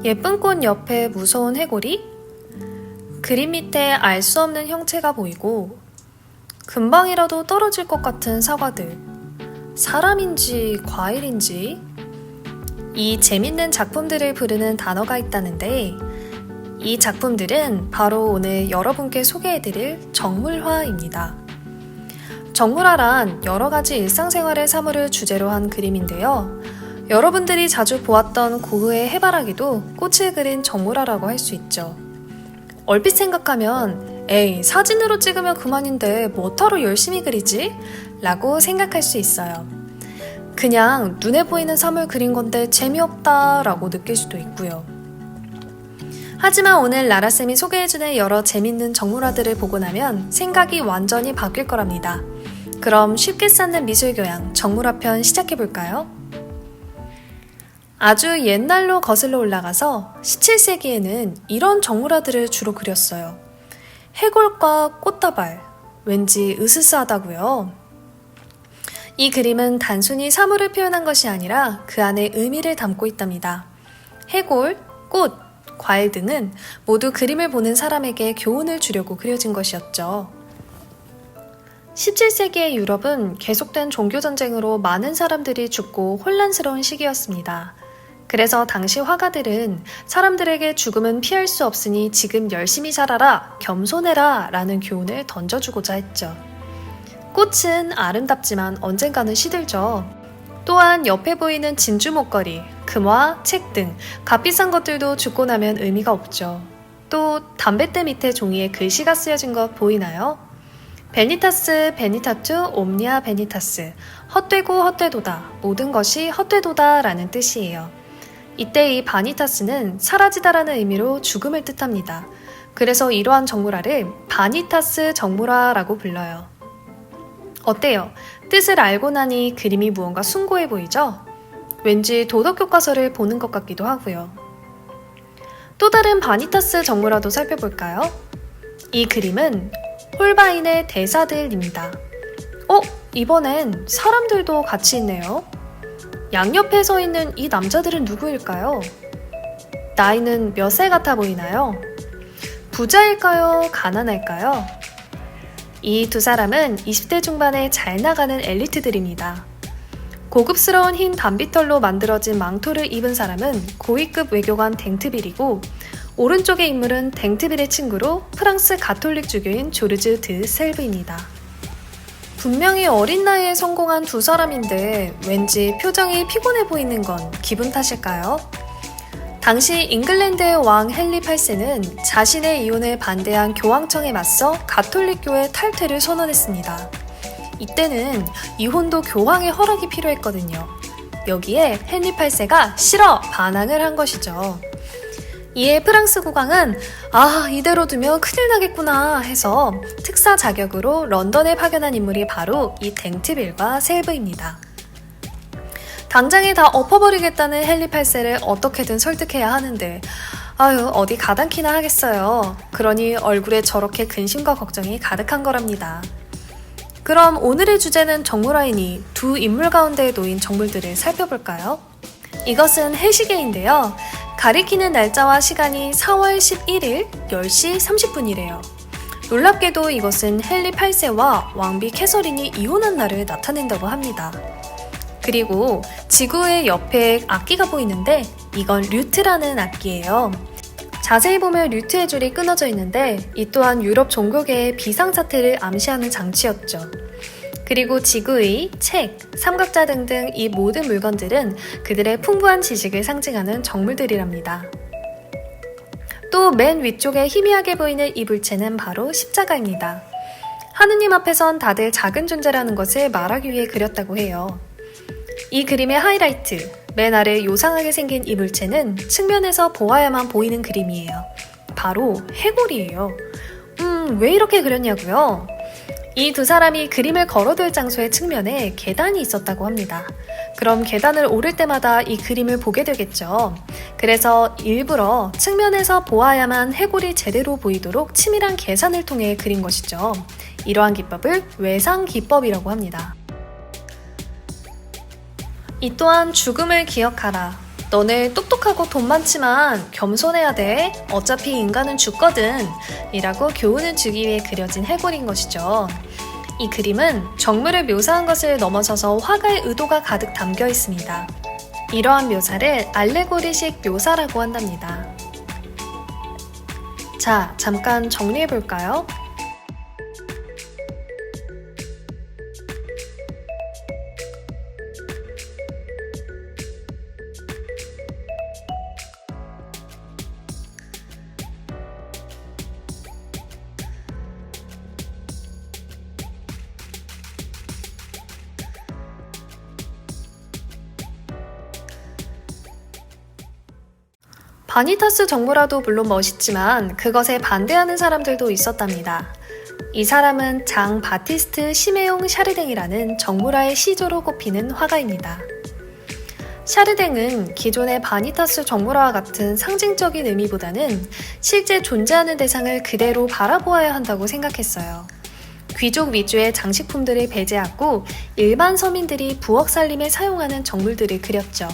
예쁜 꽃 옆에 무서운 해골이? 그림 밑에 알 수 없는 형체가 보이고 금방이라도 떨어질 것 같은 사과들. 사람인지 과일인지? 이 재밌는 작품들을 부르는 단어가 있다는데 이 작품들은 바로 오늘 여러분께 소개해드릴 정물화입니다. 정물화란 여러 가지 일상생활의 사물을 주제로 한 그림인데요. 여러분들이 자주 보았던 고흐의 해바라기도 꽃을 그린 정물화라고 할 수 있죠. 얼핏 생각하면 에이, 사진으로 찍으면 그만인데 뭐하러 열심히 그리지? 라고 생각할 수 있어요. 그냥 눈에 보이는 사물 그린 건데 재미없다 라고 느낄 수도 있고요. 하지만 오늘 라라쌤이 소개해주는 여러 재밌는 정물화들을 보고 나면 생각이 완전히 바뀔 거랍니다. 그럼 쉽게 쌓는 미술교양 정물화편 시작해볼까요? 아주 옛날로 거슬러 올라가서 17세기에는 이런 정물화들을 주로 그렸어요. 해골과 꽃다발, 왠지 으스스하다고요. 이 그림은 단순히 사물을 표현한 것이 아니라 그 안에 의미를 담고 있답니다. 해골, 꽃, 과일 등은 모두 그림을 보는 사람에게 교훈을 주려고 그려진 것이었죠. 17세기의 유럽은 계속된 종교전쟁으로 많은 사람들이 죽고 혼란스러운 시기였습니다. 그래서 당시 화가들은 사람들에게 죽음은 피할 수 없으니 지금 열심히 살아라, 겸손해라 라는 교훈을 던져주고자 했죠. 꽃은 아름답지만 언젠가는 시들죠. 또한 옆에 보이는 진주 목걸이, 금화, 책 등 값비싼 것들도 죽고 나면 의미가 없죠. 또 담뱃대 밑에 종이에 글씨가 쓰여진 것 보이나요? 베니타스, 베니타투, 옴니아 베니타스, 헛되고 헛되도다, 모든 것이 헛되도다 라는 뜻이에요. 이때 이 바니타스는 사라지다라는 의미로 죽음을 뜻합니다. 그래서 이러한 정물화를 바니타스 정물화라고 불러요. 어때요? 뜻을 알고 나니 그림이 무언가 숭고해 보이죠? 왠지 도덕교과서를 보는 것 같기도 하고요. 또 다른 바니타스 정물화도 살펴볼까요? 이 그림은 홀바인의 대사들입니다. 이번엔 사람들도 같이 있네요. 양옆에 서 있는 이 남자들은 누구일까요? 나이는 몇 살 같아 보이나요? 부자일까요? 가난할까요? 이 두 사람은 20대 중반에 잘 나가는 엘리트들입니다. 고급스러운 흰 단비털로 만들어진 망토를 입은 사람은 고위급 외교관 댕트빌이고 오른쪽의 인물은 댕트빌의 친구로 프랑스 가톨릭 주교인 조르주 드 셀브입니다. 분명히 어린 나이에 성공한 두 사람인데 왠지 표정이 피곤해 보이는 건 기분 탓일까요? 당시 잉글랜드의 왕 헨리 8세는 자신의 이혼을 반대한 교황청에 맞서 가톨릭교회 탈퇴를 선언했습니다. 이때는 이혼도 교황의 허락이 필요했거든요. 여기에 헨리 8세가 싫어! 반항을 한 것이죠. 이에 프랑스 국왕은 이대로 두면 큰일 나겠구나 해서 특사 자격으로 런던에 파견한 인물이 바로 이 댕트빌과 셀브입니다. 당장에 다 엎어버리겠다는 헨리 8세를 어떻게든 설득해야 하는데 어디 가당키나 하겠어요. 그러니 얼굴에 저렇게 근심과 걱정이 가득한 거랍니다. 그럼 오늘의 주제는 정물화이니 두 인물 가운데에 놓인 정물들을 살펴볼까요? 이것은 해시계인데요. 가리키는 날짜와 시간이 4월 11일 10시 30분이래요. 놀랍게도 이것은 헨리 8세와 왕비 캐서린이 이혼한 날을 나타낸다고 합니다. 그리고 지구의 옆에 악기가 보이는데 이건 류트라는 악기예요. 자세히 보면 류트의 줄이 끊어져 있는데 이 또한 유럽 종교계의 비상사태를 암시하는 장치였죠. 그리고 지구의 책, 삼각자 등등 이 모든 물건들은 그들의 풍부한 지식을 상징하는 정물들이랍니다. 또 맨 위쪽에 희미하게 보이는 이 물체는 바로 십자가입니다. 하느님 앞에선 다들 작은 존재라는 것을 말하기 위해 그렸다고 해요. 이 그림의 하이라이트, 맨 아래 요상하게 생긴 이 물체는 측면에서 보아야만 보이는 그림이에요. 바로 해골이에요. 왜 이렇게 그렸냐고요? 이 두 사람이 그림을 걸어둘 장소의 측면에 계단이 있었다고 합니다. 그럼 계단을 오를 때마다 이 그림을 보게 되겠죠. 그래서 일부러 측면에서 보아야만 해골이 제대로 보이도록 치밀한 계산을 통해 그린 것이죠. 이러한 기법을 외상 기법이라고 합니다. 이 또한 죽음을 기억하라, 너네 똑똑하고 돈 많지만 겸손해야 돼. 어차피 인간은 죽거든. 이라고 교훈을 주기 위해 그려진 해골인 것이죠. 이 그림은 정물을 묘사한 것을 넘어서서 화가의 의도가 가득 담겨 있습니다. 이러한 묘사를 알레고리식 묘사라고 한답니다. 자, 잠깐 정리해볼까요? 바니타스 정모라도 물론 멋있지만 그것에 반대하는 사람들도 있었답니다. 이 사람은 장 바티스트 시메옹 샤르댕이라는 정모라의 시조로 꼽히는 화가입니다. 샤르댕은 기존의 바니타스 정모라와 같은 상징적인 의미보다는 실제 존재하는 대상을 그대로 바라보아야 한다고 생각했어요. 귀족 위주의 장식품들을 배제하고 일반 서민들이 부엌 살림에 사용하는 정물들을 그렸죠.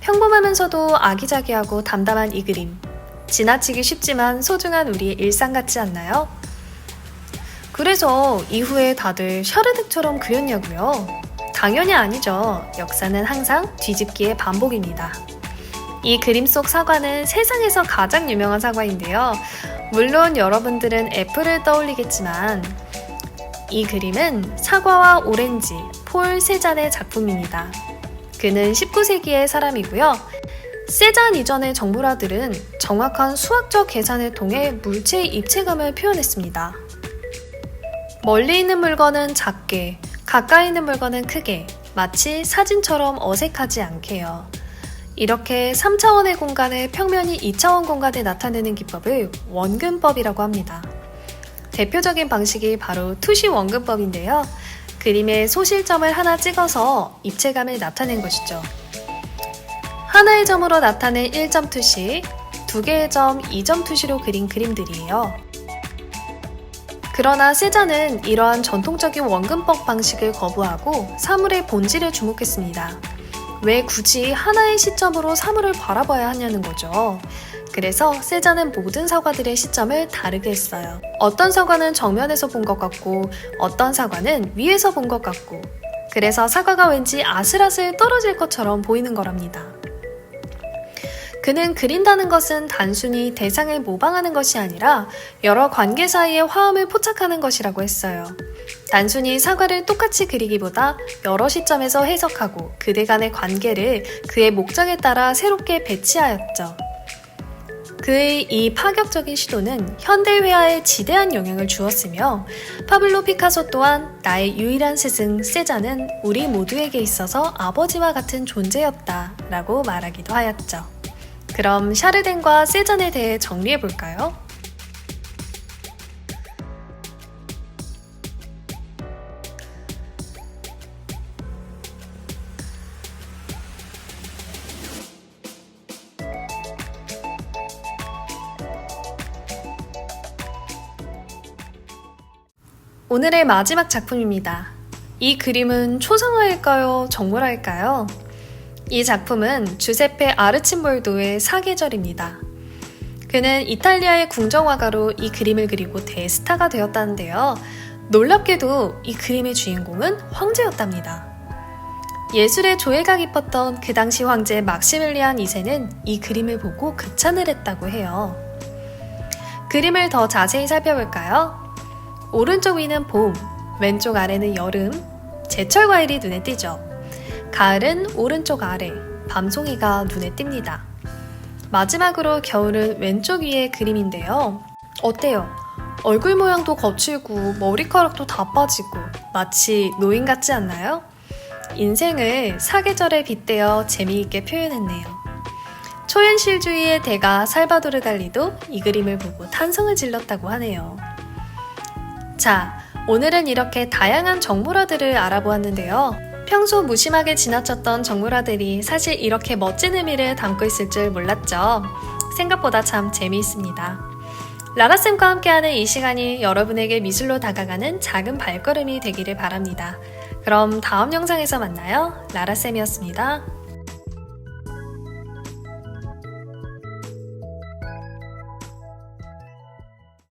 평범하면서도 아기자기하고 담담한 이 그림. 지나치기 쉽지만 소중한 우리의 일상 같지 않나요? 그래서 이후에 다들 샤르덱처럼 그렸냐고요? 당연히 아니죠. 역사는 항상 뒤집기의 반복입니다. 이 그림 속 사과는 세상에서 가장 유명한 사과인데요. 물론 여러분들은 애플을 떠올리겠지만 이 그림은 사과와 오렌지, 폴 세잔의 작품입니다. 그는 19세기의 사람이고요. 세잔 이전의 정물화들은 정확한 수학적 계산을 통해 물체의 입체감을 표현했습니다. 멀리 있는 물건은 작게, 가까이 있는 물건은 크게, 마치 사진처럼 어색하지 않게요. 이렇게 3차원의 공간을 평면이 2차원 공간에 나타내는 기법을 원근법이라고 합니다. 대표적인 방식이 바로 투시 원근법인데요. 그림에 소실점을 하나 찍어서 입체감을 나타낸 것이죠. 하나의 점으로 나타낸 1점 투시, 두 개의 점 2점 투시로 그린 그림들이에요. 그러나 세잔은 이러한 전통적인 원근법 방식을 거부하고 사물의 본질에 주목했습니다. 왜 굳이 하나의 시점으로 사물을 바라봐야 하냐는 거죠. 그래서 세잔은 모든 사과들의 시점을 다르게 했어요. 어떤 사과는 정면에서 본 것 같고 어떤 사과는 위에서 본 것 같고 그래서 사과가 왠지 아슬아슬 떨어질 것처럼 보이는 거랍니다. 그는 그린다는 것은 단순히 대상을 모방하는 것이 아니라 여러 관계 사이의 화음을 포착하는 것이라고 했어요. 단순히 사과를 똑같이 그리기보다 여러 시점에서 해석하고 그들 간의 관계를 그의 목적에 따라 새롭게 배치하였죠. 그의 이 파격적인 시도는 현대 회화에 지대한 영향을 주었으며 파블로 피카소 또한 나의 유일한 스승 세잔은 우리 모두에게 있어서 아버지와 같은 존재였다 라고 말하기도 하였죠. 그럼 샤르댕과 세잔에 대해 정리해볼까요? 오늘의 마지막 작품입니다. 이 그림은 초상화일까요? 정물화일까요? 이 작품은 주세페 아르침볼도의 사계절입니다. 그는 이탈리아의 궁정화가로 이 그림을 그리고 대스타가 되었다는데요. 놀랍게도 이 그림의 주인공은 황제였답니다. 예술의 조예가 깊었던 그 당시 황제 막시밀리안 2세는 이 그림을 보고 극찬을 했다고 해요. 그림을 더 자세히 살펴볼까요? 오른쪽 위는 봄, 왼쪽 아래는 여름, 제철 과일이 눈에 띄죠. 가을은 오른쪽 아래, 밤송이가 눈에 띕니다. 마지막으로 겨울은 왼쪽 위의 그림인데요. 어때요? 얼굴 모양도 거칠고 머리카락도 다 빠지고 마치 노인 같지 않나요? 인생을 사계절에 빗대어 재미있게 표현했네요. 초현실주의의 대가 살바도르 달리도 이 그림을 보고 탄성을 질렀다고 하네요. 자, 오늘은 이렇게 다양한 정물화들을 알아보았는데요. 평소 무심하게 지나쳤던 정물화들이 사실 이렇게 멋진 의미를 담고 있을 줄 몰랐죠. 생각보다 참 재미있습니다. 라라쌤과 함께하는 이 시간이 여러분에게 미술로 다가가는 작은 발걸음이 되기를 바랍니다. 그럼 다음 영상에서 만나요. 라라쌤이었습니다.